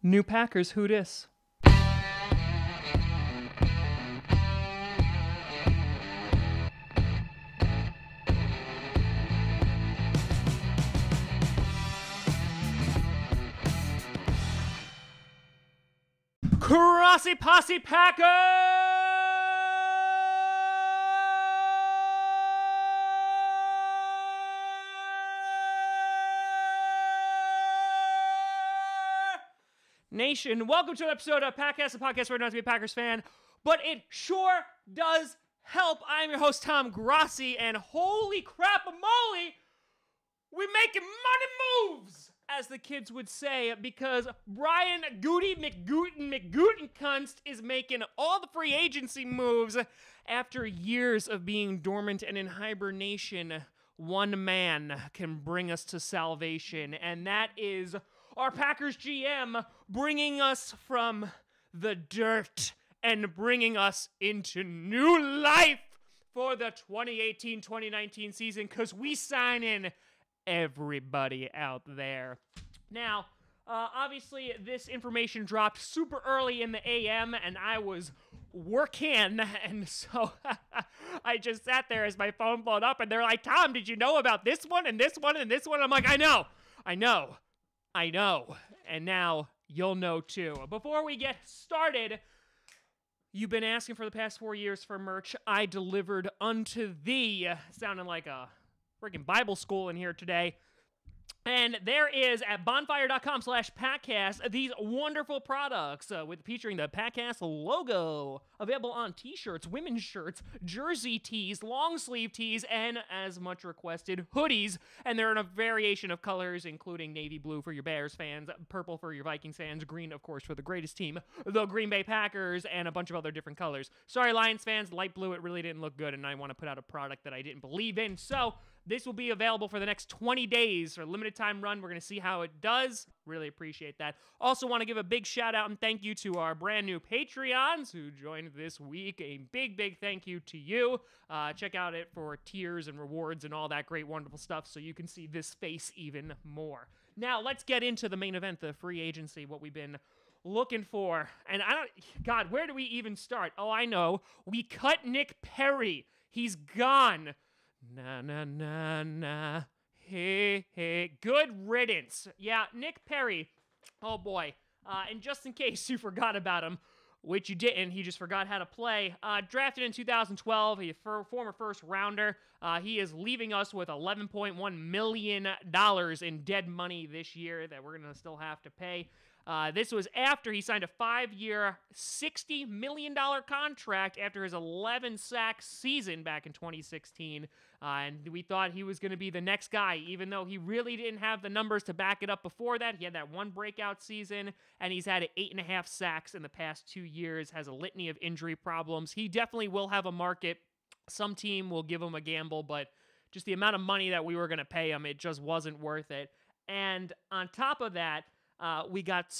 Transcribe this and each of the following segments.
New Packers, who dis? Grossi Posse Packers! Nation, welcome to an episode of Packcast, the podcast where not to be a Packers fan, but it sure does help. I'm your host, Tom Grossi, and holy crap moly, we're making money moves, as the kids would say, because Brian Gute McGutenkunst is making all the free agency moves after years of being dormant and in hibernation. One man can bring us to salvation, and that is our Packers GM bringing us from the dirt and bringing us into new life for the 2018-2019 season, because we sign in everybody out there. Now, obviously, this information dropped super early in the AM, and I was working, and so I just sat there as my phone blowed up, and they're like, Tom, did you know about this one, and this one, and this one? I'm like, I know, and now you'll know too. Before we get started, you've been asking for the past 4 years for merch. I delivered unto thee, sounding like a freaking Bible school in here today. And there is at bonfire.com/Packcast these wonderful products with featuring the Packcast logo, available on t-shirts, women's shirts, jersey tees, long sleeve tees, and as much requested, hoodies. And they're in a variation of colors, including navy blue for your Bears fans, purple for your Vikings fans, green, of course, for the greatest team, the Green Bay Packers, and a bunch of other different colors. Sorry, Lions fans, light blue, it really didn't look good, and I want to put out a product that I didn't believe in. So this will be available for the next 20 days for a limited time run. We're going to see how it does. Really appreciate that. Also want to give a big shout out and thank you to our brand new Patreons who joined this week. A big thank you to you. Check out it for tiers and rewards and all that great, wonderful stuff so you can see this face even more. Now, let's get into the main event, the free agency, what we've been looking for. And God, where do we even start? Oh, I know. We cut Nick Perry. He's gone. Na, hey, good riddance. Yeah, Nick Perry, oh boy, and just in case you forgot about him, which you didn't, he just forgot how to play, drafted in 2012, he's a former first rounder, he is leaving us with $11.1 million in dead money this year that we're going to still have to pay. This was after he signed a 5-year, $60 million contract after his 11-sack season back in 2016, and we thought he was going to be the next guy, even though he really didn't have the numbers to back it up before that. He had that one breakout season, and he's had 8.5 sacks in the past 2 years, has a litany of injury problems. He definitely will have a market. Some team will give him a gamble, but just the amount of money that we were going to pay him, it just wasn't worth it. And on top of that, we got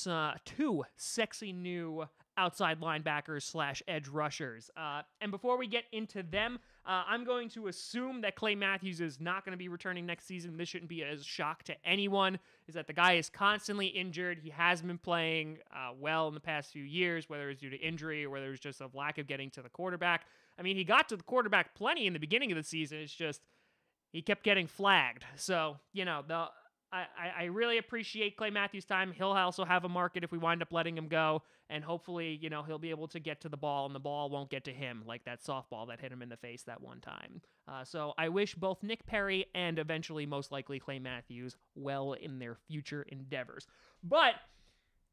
two sexy new outside linebackers / edge rushers. And before we get into them, I'm going to assume that Clay Mathews is not going to be returning next season. This shouldn't be a shock to anyone, is that the guy is constantly injured. He hasn't been playing well in the past few years, whether it's due to injury or whether it's just a lack of getting to the quarterback. I mean, he got to the quarterback plenty in the beginning of the season. It's just he kept getting flagged. So, you know, I really appreciate Clay Mathews' time. He'll also have a market if we wind up letting him go, and hopefully, you know, he'll be able to get to the ball, and the ball won't get to him like that softball that hit him in the face that one time. So I wish both Nick Perry and eventually, most likely, Clay Mathews well in their future endeavors. But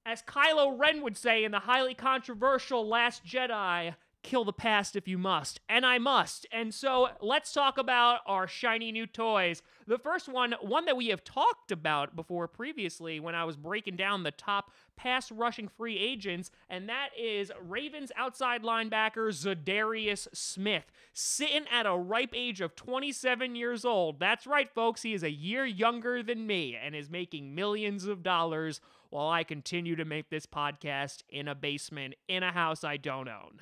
as Kylo Ren would say in the highly controversial Last Jedi, kill the past if you must, and I must. And so let's talk about our shiny new toys. The first one that we have talked about before previously when I was breaking down the top pass rushing free agents, and that is Ravens outside linebacker Za'Darius Smith, sitting at a ripe age of 27 years old. That's right, folks, he is a year younger than me and is making millions of dollars while I continue to make this podcast in a basement in a house I don't own.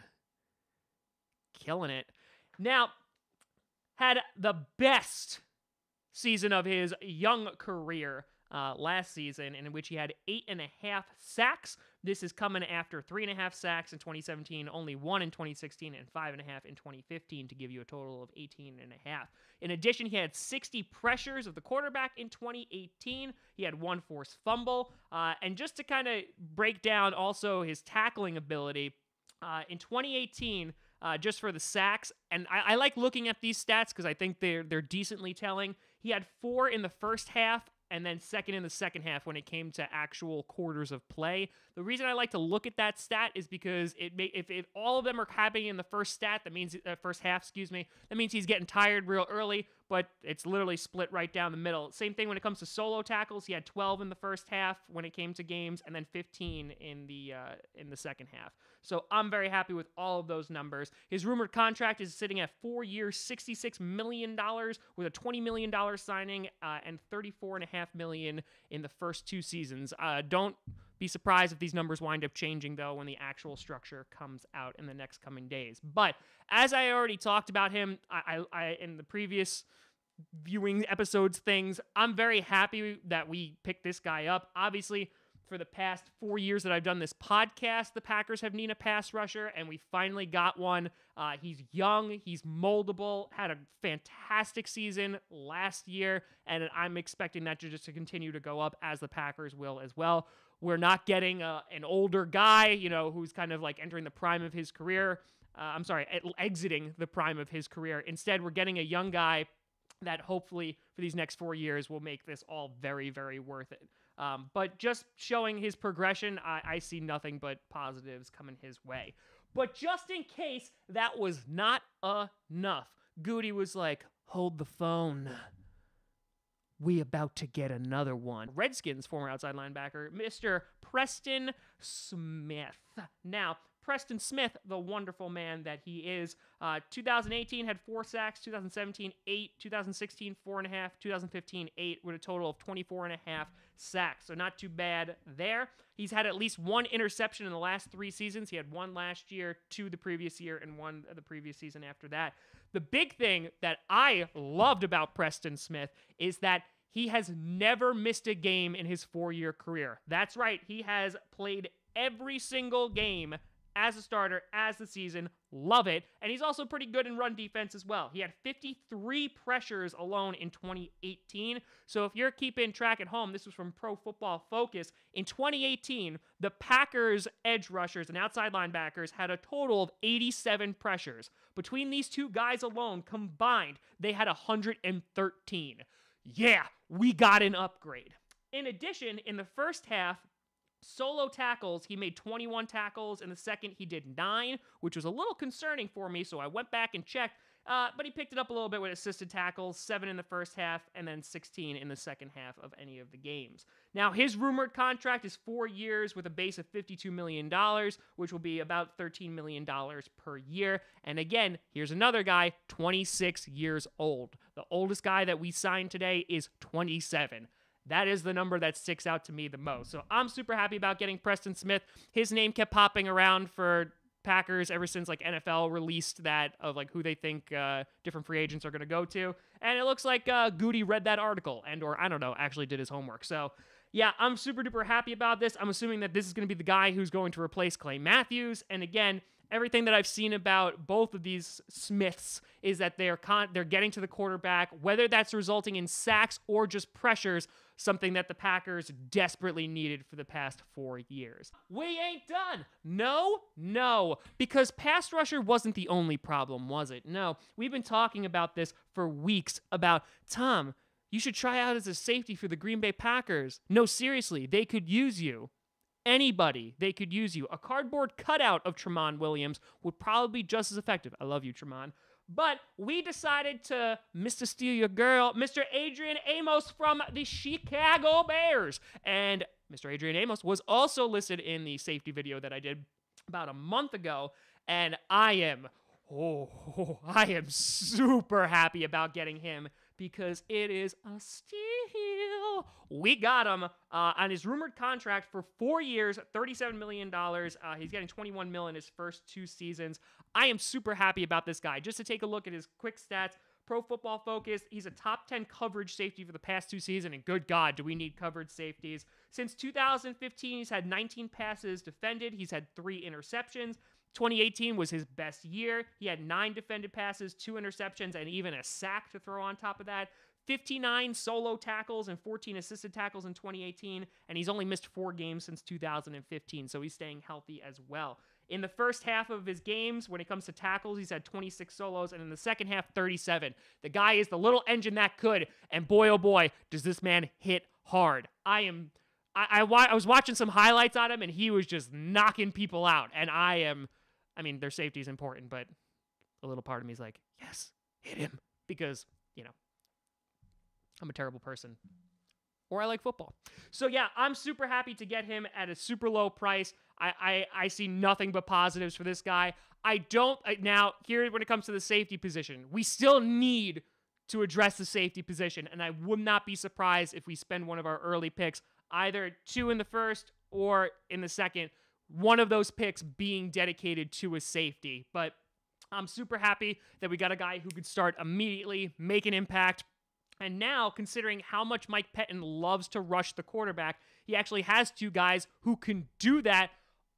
Killing it. Now, had the best season of his young career last season, in which he had 8.5 sacks. This is coming after 3.5 sacks in 2017, only 1 in 2016, and 5.5 in 2015 to give you a total of 18.5. In addition, he had 60 pressures of the quarterback in 2018. He had 1 forced fumble. And just to kind of break down also his tackling ability, in 2018, just for the sacks, and I like looking at these stats because I think they're decently telling. He had 4 in the first half, and then second in the second half when it came to actual quarters of play. The reason I like to look at that stat is because if all of them are happening in the first first half, that means he's getting tired real early, but it's literally split right down the middle. Same thing when it comes to solo tackles. He had 12 in the first half when it came to games, and then 15 in the second half. So I'm very happy with all of those numbers. His rumored contract is sitting at 4 years, $66 million, with a $20 million signing and $34.5 million in the first 2 seasons. Don't be surprised if these numbers wind up changing, though, when the actual structure comes out in the next coming days. But as I already talked about him I in the previous viewing episodes things, I'm very happy that we picked this guy up. Obviously, for the past 4 years that I've done this podcast, the Packers have needed a pass rusher, and we finally got one. He's young, he's moldable, had a fantastic season last year, and I'm expecting that to continue to go up, as the Packers will as well. We're not getting an older guy, who's kind of like entering the prime of his career. Exiting the prime of his career. Instead, we're getting a young guy that hopefully for these next 4 years will make this all very, very worth it. But just showing his progression, I see nothing but positives coming his way. But just in case that was not enough, Gute was like, hold the phone. We about to get another one. Redskins former outside linebacker, Mr. Preston Smith. Now, Preston Smith, the wonderful man that he is, 2018 had 4 sacks, 2017, 8, 2016, 4.5, 2015, 8, with a total of 24.5 sacks. So not too bad there. He's had at least 1 interception in the last 3 seasons. He had 1 last year, 2 the previous year, and 1 the previous season after that. The big thing that I loved about Preston Smith is that he has never missed a game in his 4-year career. That's right. He has played every single game as a starter, as the season. Love it. And he's also pretty good in run defense as well. He had 53 pressures alone in 2018. So if you're keeping track at home, this was from Pro Football Focus. In 2018, the Packers edge rushers and outside linebackers had a total of 87 pressures. Between these 2 guys alone, combined, they had 113. Yeah, we got an upgrade. In addition, in the first half, solo tackles, he made 21 tackles. In the second, he did 9, which was a little concerning for me, so I went back and checked. But he picked it up a little bit with assisted tackles, 7 in the first half, and then 16 in the second half of any of the games. Now, his rumored contract is 4 years with a base of $52 million, which will be about $13 million per year. And again, here's another guy, 26 years old. The oldest guy that we signed today is 27. That is the number that sticks out to me the most. So I'm super happy about getting Preston Smith. His name kept popping around for Packers ever since like NFL released that of like who they think different free agents are going to go to. And it looks like Gute read that article or I don't know, actually did his homework. So yeah, I'm super duper happy about this. I'm assuming that this is going to be the guy who's going to replace Clay Mathews. And again, everything that I've seen about both of these Smiths is that they're getting to the quarterback, whether that's resulting in sacks or just pressures, something that the Packers desperately needed for the past 4 years. We ain't done. No, because pass rusher wasn't the only problem, was it? No, we've been talking about this for weeks about, Tom, you should try out as a safety for the Green Bay Packers. No, seriously, they could use you. Anybody, they could use you. A cardboard cutout of Tramon Williams would probably be just as effective. I love you, Tramon. But we decided to Mr. Steal Your Girl, Mr. Adrian Amos from the Chicago Bears. And Mr. Adrian Amos was also listed in the safety video that I did about a month ago. And I am super happy about getting him because it is a steal. We got him on his rumored contract for 4 years, $37 million. He's getting $21 million in his first 2 seasons. I am super happy about this guy. Just to take a look at his quick stats, Pro Football Focus, he's a top 10 coverage safety for the past 2 seasons, and good God, do we need coverage safeties. Since 2015, he's had 19 passes defended. He's had 3 interceptions. 2018 was his best year. He had 9 defended passes, 2 interceptions, and even a sack to throw on top of that. 59 solo tackles and 14 assisted tackles in 2018, and he's only missed 4 games since 2015, so he's staying healthy as well. In the first half of his games, when it comes to tackles, he's had 26 solos, and in the second half, 37. The guy is the little engine that could, and boy, oh boy, does this man hit hard. I was watching some highlights on him, and he was just knocking people out, and their safety is important, but a little part of me is like, yes, hit him, because, I'm a terrible person. Or I like football. So yeah, I'm super happy to get him at a super low price. I see nothing but positives for this guy. Now, here when it comes to the safety position, we still need to address the safety position, and I would not be surprised if we spend one of our early picks, either 2 in the first or in the second, one of those picks being dedicated to a safety. But I'm super happy that we got a guy who could start immediately, make an impact. And now, considering how much Mike Pettin loves to rush the quarterback, he actually has 2 guys who can do that,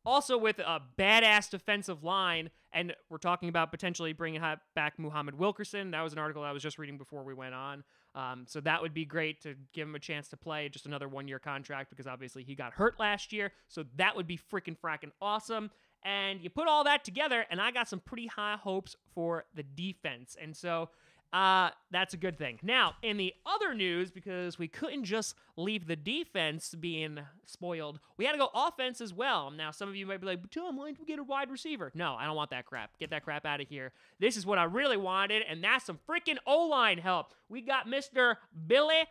also with a badass defensive line. And we're talking about potentially bringing back Muhammad Wilkerson. That was an article I was just reading before we went on. So that would be great to give him a chance to play, just another 1-year contract, because obviously he got hurt last year. So that would be freaking fracking awesome. And you put all that together, and I got some pretty high hopes for the defense. And so that's a good thing. Now, in the other news, because we couldn't just leave the defense being spoiled, we had to go offense as well. Now, some of you might be like, but Tom, why didn't we get a wide receiver? No, I don't want that crap. Get that crap out of here. This is what I really wanted, and that's some freaking O-line help. We got Mr. Billy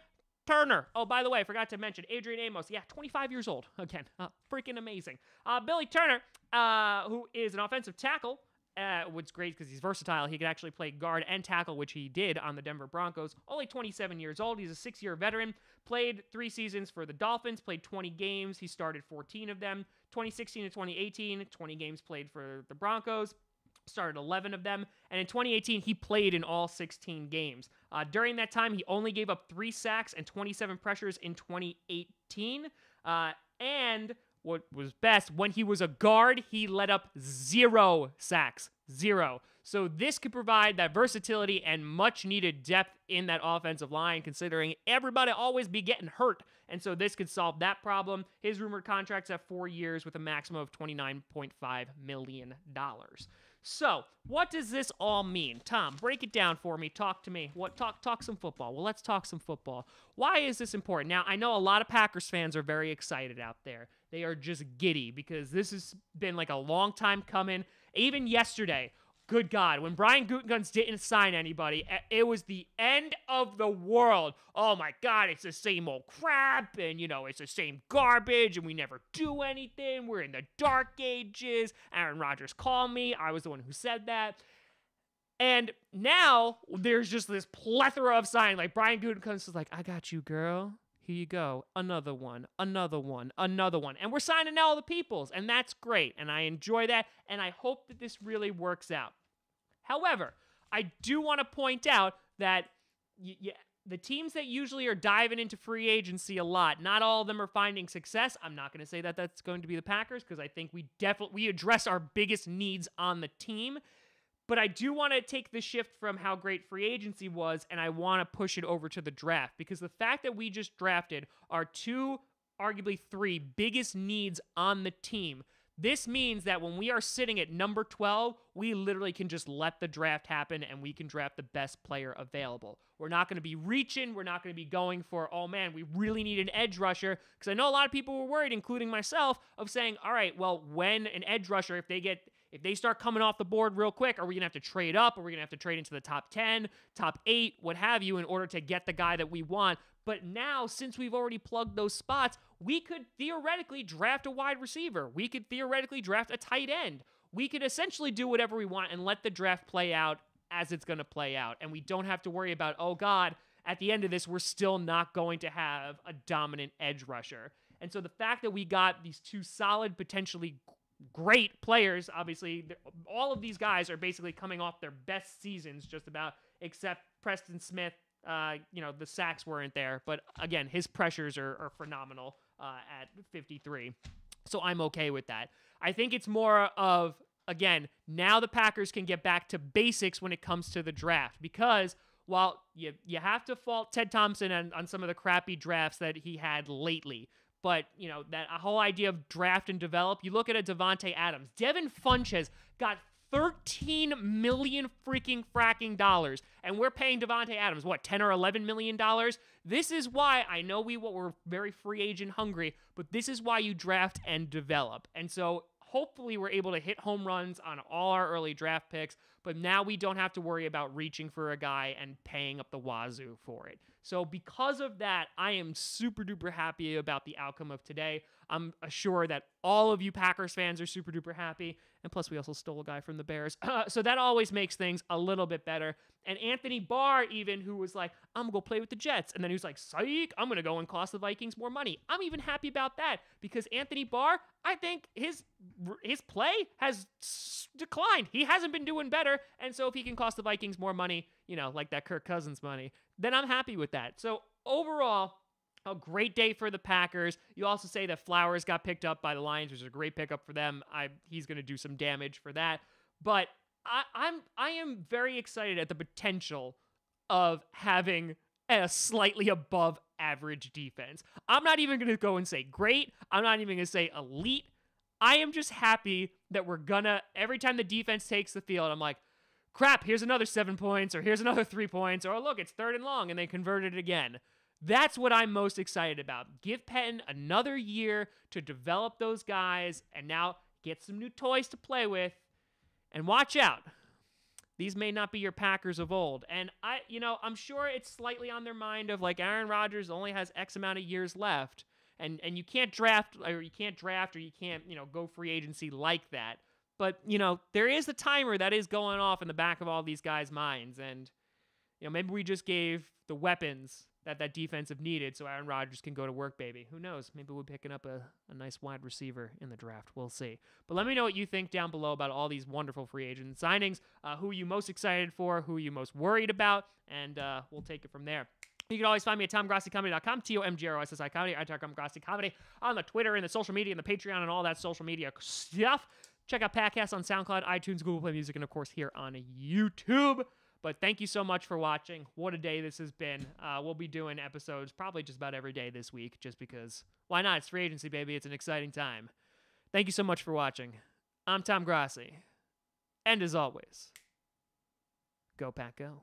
Turner. Oh, by the way, I forgot to mention Adrian Amos. Yeah, 25 years old. Again, freaking amazing. Billy Turner, who is an offensive tackle. What's great because he's versatile. He could actually play guard and tackle, which he did on the Denver Broncos. Only 27 years old. He's a 6-year veteran. Played 3 seasons for the Dolphins. Played 20 games. He started 14 of them. 2016 to 2018, 20 games played for the Broncos. Started 11 of them. And in 2018, he played in all 16 games. During that time, he only gave up 3 sacks and 27 pressures in 2018. And what was best, when he was a guard, he let up 0 sacks. 0. So this could provide that versatility and much needed depth in that offensive line, considering everybody always be getting hurt. And so this could solve that problem. His rumored contract's at 4 years with a maximum of $29.5 million. So, what does this all mean? Tom, break it down for me. Talk to me. Talk some football. Well, let's talk some football. Why is this important? Now, I know a lot of Packers fans are very excited out there. They are just giddy because this has been like a long time coming. Even yesterday, good God, when Brian Gutekunst didn't sign anybody, it was the end of the world. Oh my God, it's the same old crap, and it's the same garbage, and we never do anything. We're in the dark ages. Aaron Rodgers called me. I was the one who said that. And now there's just this plethora of signs. Like Brian Gutekunst is like, I got you, girl. Here you go. Another one, another one, another one. And we're signing all the peoples, and that's great. And I enjoy that, and I hope that this really works out. However, I do want to point out that the teams that usually are diving into free agency a lot, not all of them are finding success. I'm not going to say that that's going to be the Packers because I think we address our biggest needs on the team. But I do want to take the shift from how great free agency was, and I want to push it over to the draft, because the fact that we just drafted our 2, arguably 3 biggest needs on the team, this means that when we are sitting at number 12, we literally can just let the draft happen, and we can draft the best player available. We're not going to be reaching. We're not going to be going for, oh man, we really need an edge rusher, because I know a lot of people were worried, including myself, of saying, all right, well, when an edge rusher, if they start coming off the board real quick, are we going to have to trade up? Are we going to have to trade into the top 10, top 8, what have you, in order to get the guy that we want? But now, since we've already plugged those spots, we could theoretically draft a wide receiver. We could theoretically draft a tight end. We could essentially do whatever we want and let the draft play out as it's going to play out. And we don't have to worry about, oh God, at the end of this, we're still not going to have a dominant edge rusher. And so the fact that we got these 2 solid, potentially great players, obviously, all of these guys are basically coming off their best seasons just about except Preston Smith. The sacks weren't there, but again, his pressures are phenomenal at 53. So I'm okay with that. I think it's more of, again, now the Packers can get back to basics when it comes to the draft, because while you have to fault Ted Thompson on some of the crappy drafts that he had lately, but, that whole idea of draft and develop, you look at a Davante Adams. Devin Funchess got $13 million freaking fracking dollars, and we're paying Davante Adams, what, $10 or $11 million? This is why, I know we're very free agent hungry, but this is why you draft and develop. And so hopefully we're able to hit home runs on all our early draft picks, but now we don't have to worry about reaching for a guy and paying up the wazoo for it. So because of that, I am super duper happy about the outcome of today. I'm sure that all of you Packers fans are super duper happy. And plus, we also stole a guy from the Bears. So that always makes things a little bit better. And Anthony Barr, even, who was like, I'm going to go play with the Jets. And then he was like, psych, I'm going to go and cost the Vikings more money. I'm even happy about that, because Anthony Barr, I think his play has declined. He hasn't been doing better. And so if he can cost the Vikings more money, like that Kirk Cousins money, then I'm happy with that. So overall, a great day for the Packers. You also say that Flowers got picked up by the Lions, which is a great pickup for them. He's going to do some damage for that. But I am very excited at the potential of having a slightly above average defense. I'm not even going to go and say great. I'm not even going to say elite. I am just happy that every time the defense takes the field, I'm like, crap, here's another 7 points, or here's another 3 points, or look, it's 3rd and long, and they converted it again. That's what I'm most excited about. Give Pettin another year to develop those guys, and now get some new toys to play with. And watch out. These may not be your Packers of old. And I'm sure it's slightly on their mind of, like, Aaron Rodgers only has X amount of years left, and you can't draft, or you can't go free agency like that. But, there is a timer that is going off in the back of all these guys' minds, and, maybe we just gave the weapons that defensive needed so Aaron Rodgers can go to work, baby. Who knows? Maybe we're picking up a nice wide receiver in the draft. We'll see. But let me know what you think down below about all these wonderful free agent signings. Who are you most excited for? Who are you most worried about? And we'll take it from there. You can always find me at TomGrossiComedy.com, TomGrossI Comedy. I talk Grossi Comedy on the Twitter and the social media and the Patreon and all that social media stuff. Check out podcasts on SoundCloud, iTunes, Google Play Music, and of course here on YouTube. But thank you so much for watching. What a day this has been. We'll be doing episodes probably just about every day this week, just because, why not? It's free agency, baby. It's an exciting time. Thank you so much for watching. I'm Tom Grossi. And as always, go Pack Go.